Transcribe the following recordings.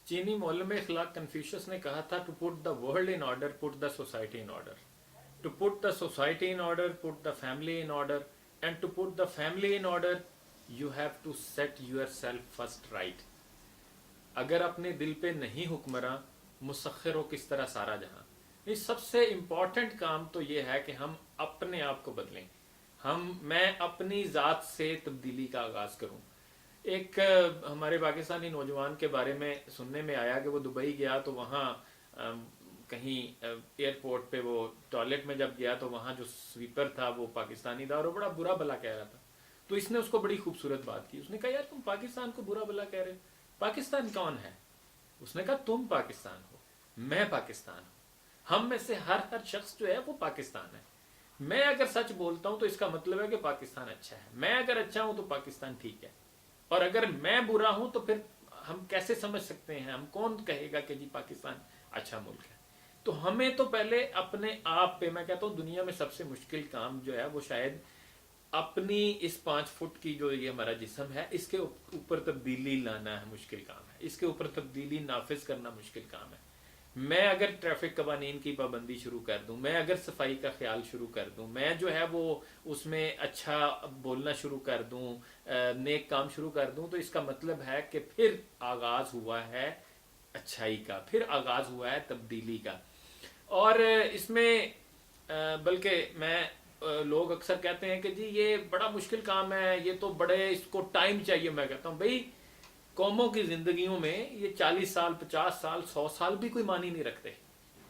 चीनी मौलम इखलाक कन्फ्यूशियस ने कहा था, to put the world in order put the society in order, to put the society in order put the family in order, and to put the family in order you have to set yourself first right. अगर अपने दिल पे नहीं हुक्मरान, मुसख्खिर हो किस तरह सारा जहां। ये सबसे इम्पॉर्टेंट काम तो ये है कि हम अपने आप को बदलें। मैं अपनी ज़ात से तब्दीली का आगाज़ करूं। एक हमारे पाकिस्तानी नौजवान के बारे में सुनने में आया कि वो दुबई गया तो वहाँ कहीं एयरपोर्ट पे वो टॉयलेट में जब गया तो वहाँ जो स्वीपर था वो पाकिस्तानी था और वो बड़ा बुरा भला कह रहा था। तो इसने उसको बड़ी खूबसूरत बात की। उसने कहा, यार तुम पाकिस्तान को बुरा भला कह रहे हो, पाकिस्तान कौन है? उसने कहा, तुम पाकिस्तान हो, मैं पाकिस्तान हूँ, हम में से हर शख्स जो है वो पाकिस्तान है। मैं अगर सच बोलता हूँ तो इसका मतलब है कि पाकिस्तान अच्छा है, मैं अगर अच्छा हूँ तो पाकिस्तान ठीक है, और अगर मैं बुरा हूं तो फिर हम कैसे समझ सकते हैं, हम कौन कहेगा कि जी पाकिस्तान अच्छा मुल्क है। तो हमें तो पहले अपने आप पे, मैं कहता हूं दुनिया में सबसे मुश्किल काम जो है वो शायद अपनी इस 5 फुट की जो ये हमारा जिस्म है इसके ऊपर तब्दीली लाना है, मुश्किल काम है। इसके ऊपर तब्दीली नाफिज करना मुश्किल काम है। मैं अगर ट्रैफिक कवानीन की पाबंदी शुरू कर दूं, मैं अगर सफाई का ख्याल शुरू कर दूं, मैं जो है वो उसमें अच्छा बोलना शुरू कर दूं, नेक काम शुरू कर दूं, तो इसका मतलब है कि फिर आगाज हुआ है अच्छाई का, फिर आगाज हुआ है तब्दीली का। और इसमें बल्कि मैं लोग अक्सर कहते हैं कि जी ये बड़ा मुश्किल काम है, ये तो बड़े इसको टाइम चाहिए। मैं कहता हूँ भाई, कौमों की जिंदगियों में ये 40 साल 50 साल 100 साल भी कोई मानी नहीं रखते।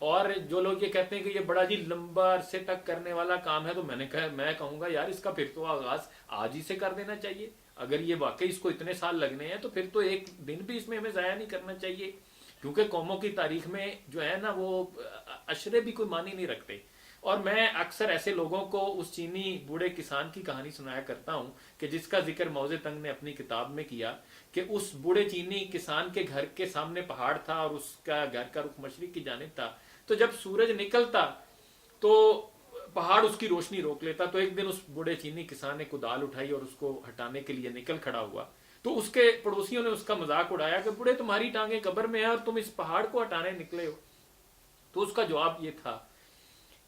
और जो लोग ये कहते हैं कि ये बड़ा जी लंबा अरसे तक करने वाला काम है, तो मैं कहूंगा यार इसका फिर तो आगाज आज ही से कर देना चाहिए। अगर ये वाकई इसको इतने साल लगने हैं तो फिर तो एक दिन भी इसमें हमें जाया नहीं करना चाहिए, क्योंकि कौमों की तारीख में जो है ना वो अशरे भी कोई मानी नहीं रखते। और मैं अक्सर ऐसे लोगों को उस चीनी बूढ़े किसान की कहानी सुनाया करता हूं कि जिसका जिक्र मौजे तंग ने अपनी किताब में किया, कि उस बूढ़े चीनी किसान के घर के सामने पहाड़ था और उसका घर का रुख मशरिक की जानिब था। तो जब सूरज निकलता तो पहाड़ उसकी रोशनी रोक लेता। तो एक दिन उस बूढ़े चीनी किसान ने कुदाल उठाई और उसको हटाने के लिए निकल खड़ा हुआ। तो उसके पड़ोसियों ने उसका मजाक उड़ाया कि बूढ़े तुम्हारी टांगे कब्र में है और तुम इस पहाड़ को हटाने निकले हो। तो उसका जवाब ये था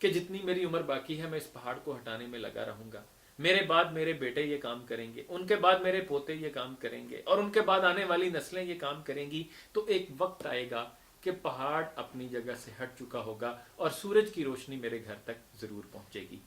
कि जितनी मेरी उम्र बाकी है मैं इस पहाड़ को हटाने में लगा रहूंगा। मेरे बाद मेरे बेटे ये काम करेंगे, उनके बाद मेरे पोते ये काम करेंगे, और उनके बाद आने वाली नस्लें ये काम करेंगी। तो एक वक्त आएगा कि पहाड़ अपनी जगह से हट चुका होगा और सूरज की रोशनी मेरे घर तक जरूर पहुंचेगी।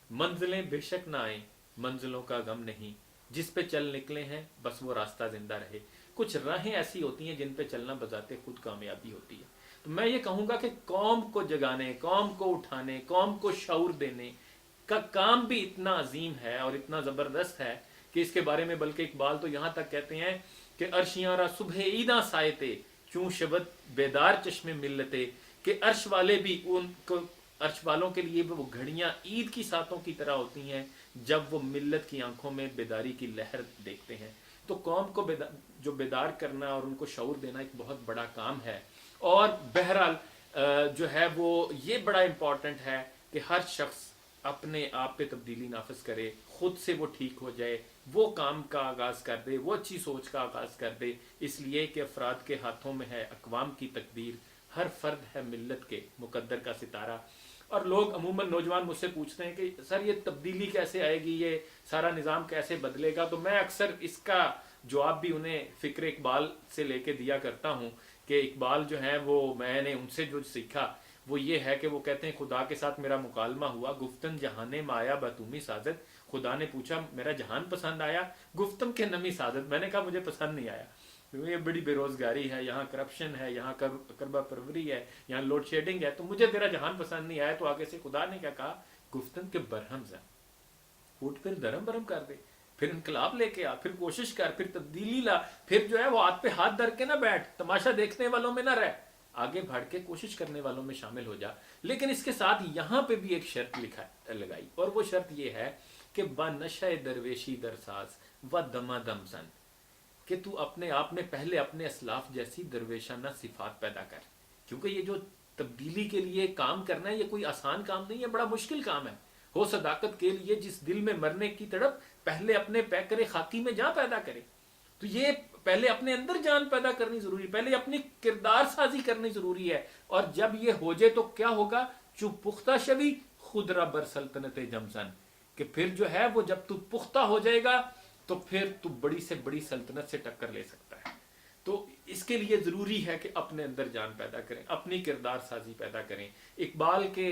मंजिलें बेशक ना आए, मंजिलों का गम नहीं, जिस पे चल निकले हैं बस वो रास्ता जिंदा रहे। कुछ राहें ऐसी होती हैं जिन पे चलना बजाते खुद कामयाबी होती है। तो मैं ये कहूंगा कि कौम को जगाने, कौम को उठाने, कौम को शऊर देने का काम भी इतना अजीम है और इतना जबरदस्त है कि इसके बारे में बल्कि इकबाल तो यहां तक कहते हैं कि अर्शियारा सुबह ईदा सायते चूं शबद बेदार चश्मे मिलते, कि अर्श वाले भी उनको, अर्श वालों के लिए वो घड़ियां ईद की सातों की तरह होती हैं जब वो मिल्लत की आंखों में बेदारी की लहर देखते हैं। तो कौम को जो बेदार करना और उनको शऊर देना एक बहुत बड़ा काम है। और बहरहाल जो है वो ये बड़ा इंपॉर्टेंट है कि हर शख्स अपने आप पे तब्दीली नाफिज करे, खुद से वो ठीक हो जाए, वो काम का आगाज कर दे, वो अच्छी सोच का आगाज कर दे। इसलिए कि अफराद के हाथों में है अकवाम की तकदीर, हर फर्द है मिल्लत के मुकद्दर का सितारा। और लोग अमूमन नौजवान मुझसे पूछते हैं कि सर ये तब्दीली कैसे आएगी, ये सारा निज़ाम कैसे बदलेगा। तो मैं अक्सर इसका जवाब भी उन्हें फ़िक्र इकबाल से लेके दिया करता हूँ कि इकबाल जो है वो, मैंने उनसे जो सीखा वो ये है कि वो कहते हैं खुदा के साथ मेरा मुकालमा हुआ, गुफ्तन जहाने माया बतूमी साजत। खुदा ने पूछा मेरा जहान पसंद आया, गुफ्तम के नमी साजत। मैंने कहा मुझे पसंद नहीं आया, ये बड़ी बेरोजगारी है, यहाँ करप्शन है, यहाँ करबा परवरी है, यहाँ लोड शेडिंग है, तो मुझे तेरा जहान पसंद नहीं आया। तो आगे से खुदा ने क्या कहा, गुफ्तन के बरहम जा उठ, फिर धर्म बरम कर दे, फिर इनकलाब लेके आ, फिर कोशिश कर, फिर तब्दीली ला, फिर जो है वो हाथ पे हाथ धर के ना बैठ, तमाशा देखने वालों में ना रह, आगे बढ़ के कोशिश करने वालों में शामिल हो जा। लेकिन इसके साथ यहाँ पे भी एक शर्त लगाई, और वो शर्त ये है कि बनशा दरवेशी दरसाज व दमा दमजन, कि तू अपने आप में पहले अपने असलाफ जैसी दरवेशाना सिफात पैदा कर। क्योंकि ये जो तब्दीली के लिए काम करना है ये कोई आसान काम नहीं है, बड़ा मुश्किल काम है। हो सदाकत के लिए जिस दिल में मरने की तड़प, पहले अपने पैकरे खाकी में जा पैदा करे। तो ये پہلے اپنے اندر جان پیدا کرنی ضروری ہے، پہلے اپنی کردار سازی کرنی ضروری ہے. اور جب یہ ہو جائے تو کیا ہوگا؟ چو پختہ شوی خود را بر سلطنت جمزن، کہ پھر جو ہے وہ جب تو پختہ ہو جائے گا تو پھر تو بڑی سے بڑی سلطنت سے ٹکر لے سکتا ہے. تو اس کے لیے ضروری ہے کہ اپنے اندر جان پیدا کریں، اپنی کردار سازی پیدا کریں. اقبال کے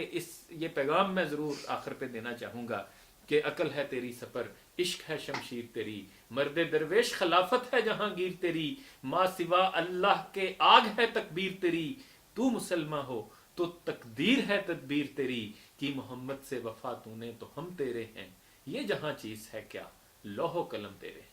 یہ پیغام میں ضرور آخر پہ دینا چاہوں گا کہ عقل ہے تیری سپر، عشق ہے شمشیر تیری، مرد درویش خلافت ہے جہانگیر تیری، ما سوا اللہ کے آگ ہے تکبیر تیری، تو مسلمہ ہو تو تقدیر ہے تدبیر تیری، کی محمد سے وفا تو نے تو ہم تیرے ہیں، یہ جہاں چیز ہے کیا لوح و قلم تیرے ہیں.